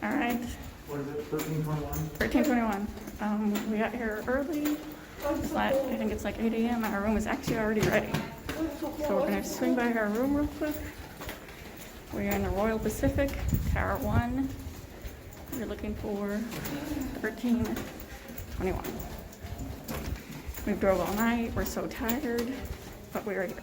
All right. What is it, 1321? 1321. We got here early. It's like, I think it's like 8 a.m. and our room is actually already ready. So we're gonna swing by our room real quick. We're in the Royal Pacific, Tower 1. We're looking for 1321. We drove all night. We're so tired, but we are here.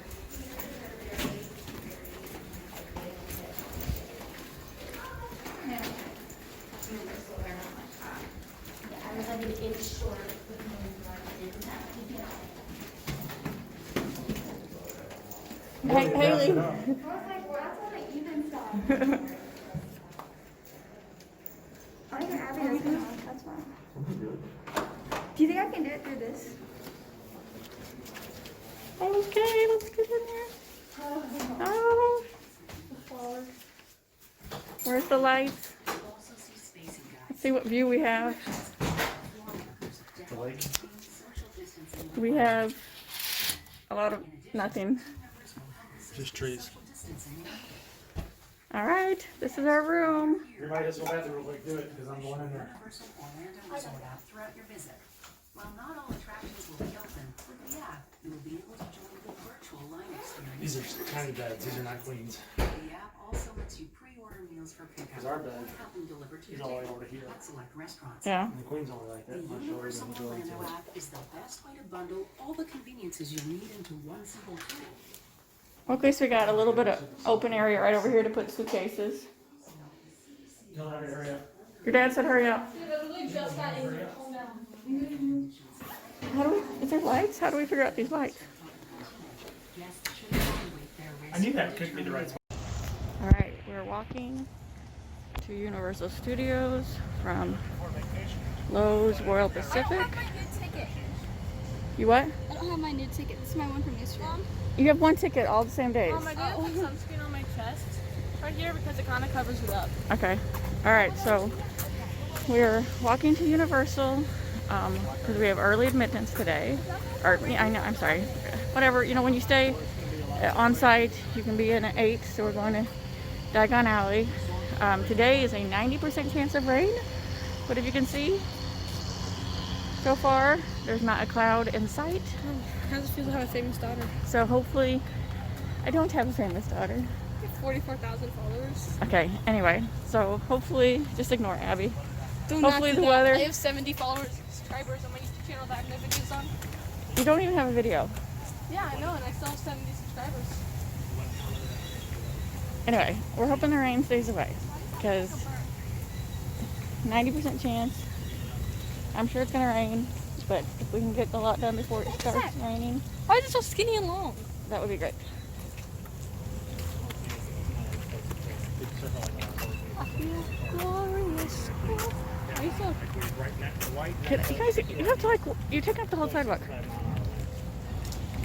Hey, Haley. I was like, well, that's on the even side. I think Abby doesn't know. That's fine. Do you think I can do it through this? Okay, let's get in there. Oh. Where's the lights? Let's see what view we have. The lake. We have a lot of nothing. Just trees. All right, this is our room. Everybody just go back there real quick, do it, because I'm going in there. Throughout your visit. While not all attractions will be open, with the app, you will be able to join the virtual line experience. These are tiny beds, these are not queens. The app also lets you pre-order meals for pickup. Because our bed or have them delivered to is your all the way table over here. at select restaurants. Yeah. And the queen's only like The that, my shoulders Universal and the Orlando too. app is the best way to bundle all the conveniences you'll need into one simple tool. Okay, so we got a little bit of open area right over here to put suitcases. Don't have an area. Your dad said hurry up. How do we, is there lights? How do we figure out these lights? I knew that couldn't be the right spot. All right, we're walking to Universal Studios from Lowe's Royal Pacific. My new ticket. You what? I don't have my new ticket. This is my one from yesterday. You have one ticket all the same days. I didn't put sunscreen on my chest right here because it kind of covers it up. Okay. All right, so we're walking to Universal because we have early admittance today. Or, yeah, I know, I'm sorry. Whatever, you know, when you stay on site, you can be in at 8, so we're going to Diagon Alley. Today is a 90% chance of rain, but if you can see, so far, there's not a cloud in sight. How does it feel to have a famous daughter? So hopefully, I don't have a famous daughter. I have 44,000 followers. Okay, anyway, so hopefully, just ignore Abby. Do not Hopefully do the that. weather- I have 70 followers, subscribers on my YouTube channel that I have no videos on. You don't even have a video. Yeah, I know, and I still have 70 subscribers. Anyway, we're hoping the rain stays away because 90% chance. I'm sure it's gonna rain, but if we can get a lot done before it starts raining, Why is it so skinny and long? that would be great. Glorious. Are you so You guys, you have to like, you take up the whole sidewalk.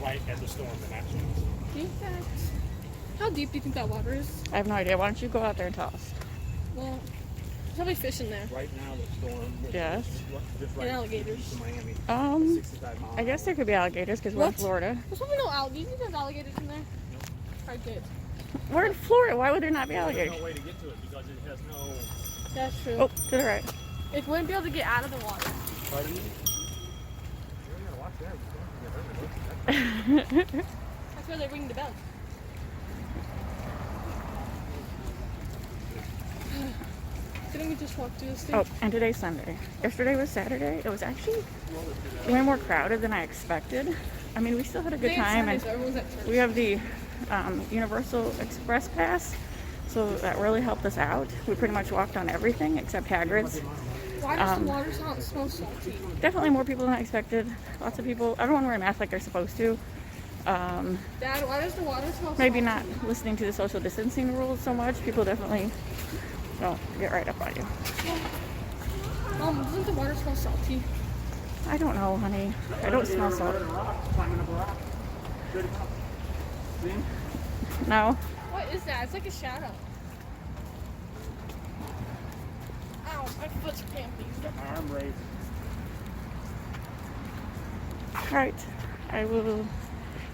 Right at the storm, the national. deep that? How deep do you think that water is? I have no idea. Why don't you go out there and tell us? Well, there's probably fish in there. Right now, the storm. Yes. Just And alligators. to Miami. Um, 65 miles. I guess there could be alligators because we're in What? Florida. There's probably no alligators. Do you think there's alligators in there? I did. We're in Florida. Why would there not be There's alligators? no way to get to it because it has no. That's true. Oh, to the right. It wouldn't be able to get out of the water. Pardon me? You gotta watch that. You can't get hurt. That's why they ring the bell. Didn't we just walk through this thing? Oh, and today's Sunday. Yesterday was Saturday. It was actually way more crowded than I expected. I mean, we still had a good Today it's time, Sunday, and so everyone's at church. we have the Universal Express Pass, so that really helped us out. We pretty much walked on everything except Hagrid's. Why does the water smell salty? Definitely more people than I expected. Lots of people. Everyone wearing masks like they're supposed to. Dad, why does the water smell Maybe salty? not listening to the social distancing rules so much. People definitely don't get right up on you. Doesn't the water smell salty? I don't know, honey. I don't smell salt. No. What is that? It's like a shadow. Ow, my foot's cramping. Arm raised. Alright. I will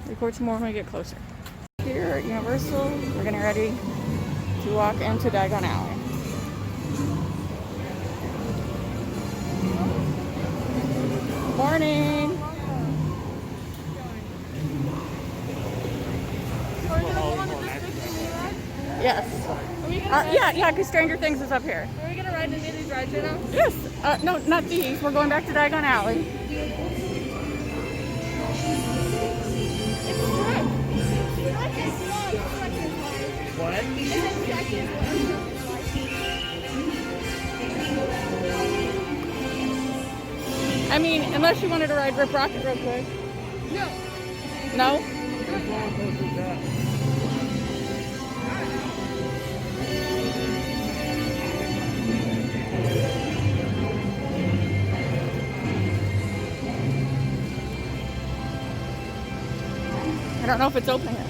record some more when we get closer. Here at Universal, we're getting ready to walk into Diagon Alley. Morning. Are we gonna go on the district mini ride? Yes. Are we gonna ride? Yeah, because Stranger Things is up here. Are we gonna ride any of these rides right now? Yes. No, not these. We're going back to Diagon Alley. What? I mean, unless you wanted to ride Rip Rocket real quick. No. No? Which roller coaster is that? I don't know if it's open yet.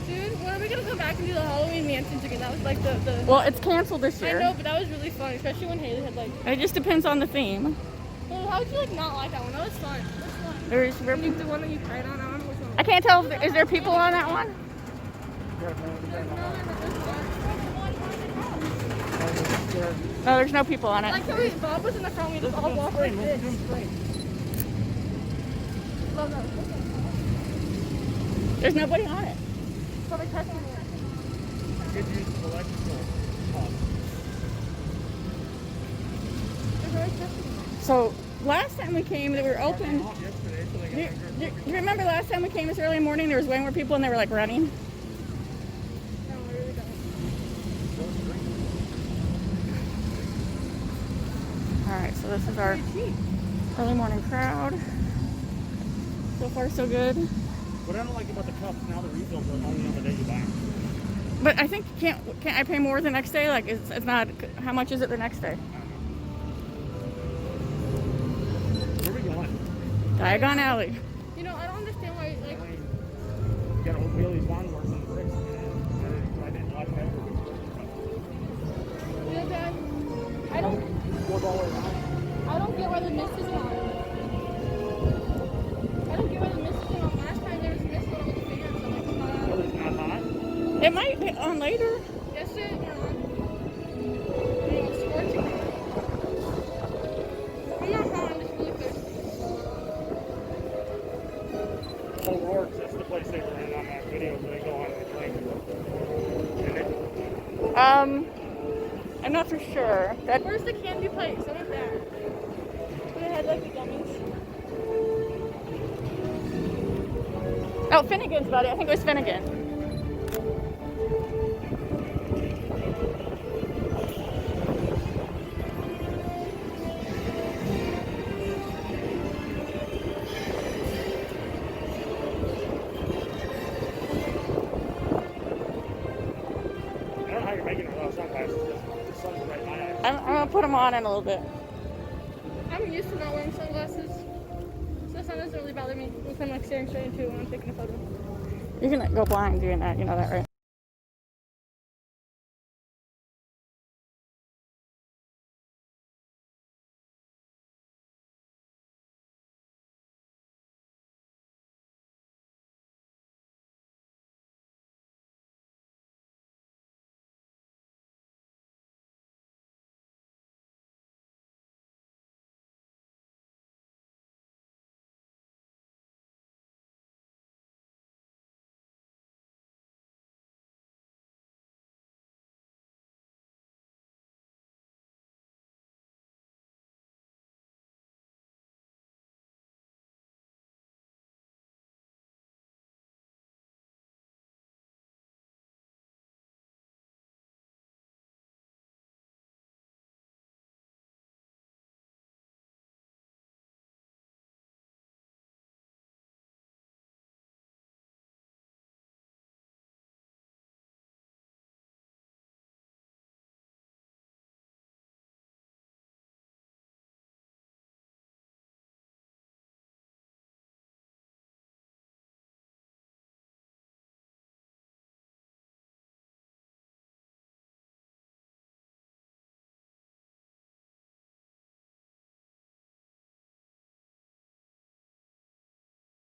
Dude, when are we gonna come back and do the Halloween mansions again? That was like the Well, it's canceled this I year. know, but that was really fun, especially when Haley had like. It just depends on the theme. Well, how would you like not like that one? That was fun. That was fun. There's When you, the one that you cried on, I don't know which one. I can't tell if is there people on that one? No, there's no people on Like it. how Bob was in the front, we just all walked like this. Love that. There's nobody on it. Probably testing it. Good use of electrical pump. They're very testing it. So last time we came, they were open. Yesterday, so they got You remember last time we came this early in the morning? There was way more people and they were like running. No, I really don't. All right, so this is our early morning crowd. So far, so good. What I don't like about the cups, now the refills are only on the day you buy them. But I think can't I pay more the next day? Like it's not. How much is it the next day? Where are we going? Diagon Alley. You know, I don't understand why, I like, mean, you gotta wheel these lawnmowers on the bricks, man. I didn't like that. you know, Dad, I don't get why the mist isn't on. I don't get why the mist isn't on. Last time there was mist on all the fans, so like, it's not on. It's not hot. It might be on later. Yesterday, it went on. And it was scorching. I'm not hot, I'm just really thirsty. Oh, Lord, that's the place they were in on that video where they go on the plane. I'm not for sure. That Where's the candy place? I went there. Where they had like the gummies. oh, Finnegan's, buddy. I think it was Finnegan. I don't know how you're making it without sunglasses. The sun's right in my eyes. I'm gonna put them on in a little bit. I'm used to not wearing sunglasses. So the sun doesn't really bother me if I'm like staring straight into it when I'm taking a photo. You can go blind doing that. You know that, right?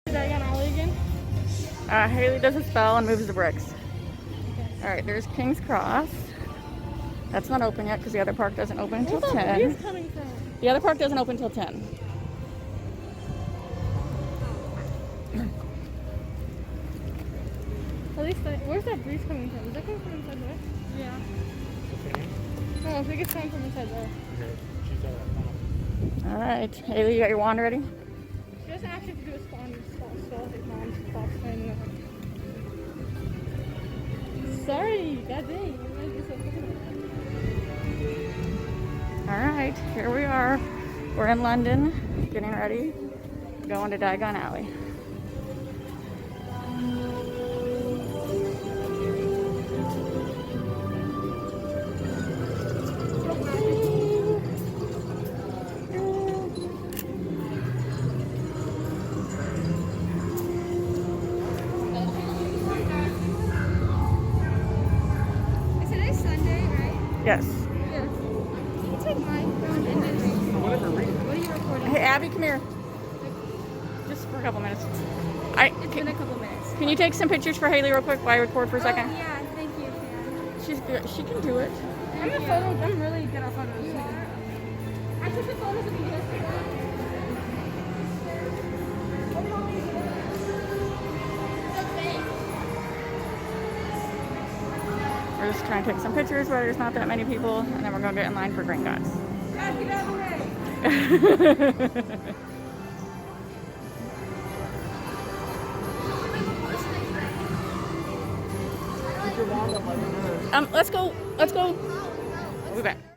Diagon Alley again? Haley does a spell and moves the bricks. All right, there's King's Cross. That's not open yet because the other park doesn't open until Where's the breeze 10. coming from? The other park doesn't open until 10. least where's that breeze coming from? Is that coming from inside there? Yeah. No, I think it's coming from inside there. Okay, she's out of that tunnel. All right, Haley, you got your wand ready? She doesn't actually have to do a stall hit mom stop saying that. Sorry, god dang. I'm gonna do something. All right, here we are. We're in London, getting ready, going to Diagon Alley. Is today's Sunday, right? Yes. Yes. You can take my phone and then For whatever reason. what are you recording? Hey, Abby, come here. Just for a couple minutes. It's been a couple minutes. Can you take some pictures for Haley real quick while I record for a second? Oh, yeah, thank you, Sam. She's good. She can do it. I'm really good at photos. I took the photos of you yesterday. We're just trying to take some pictures where there's not that many people, and then we're going to get in line for Green Gods. God, get out of the way. Put your wand up like a nerd. Let's go. Let's go. We'll be back.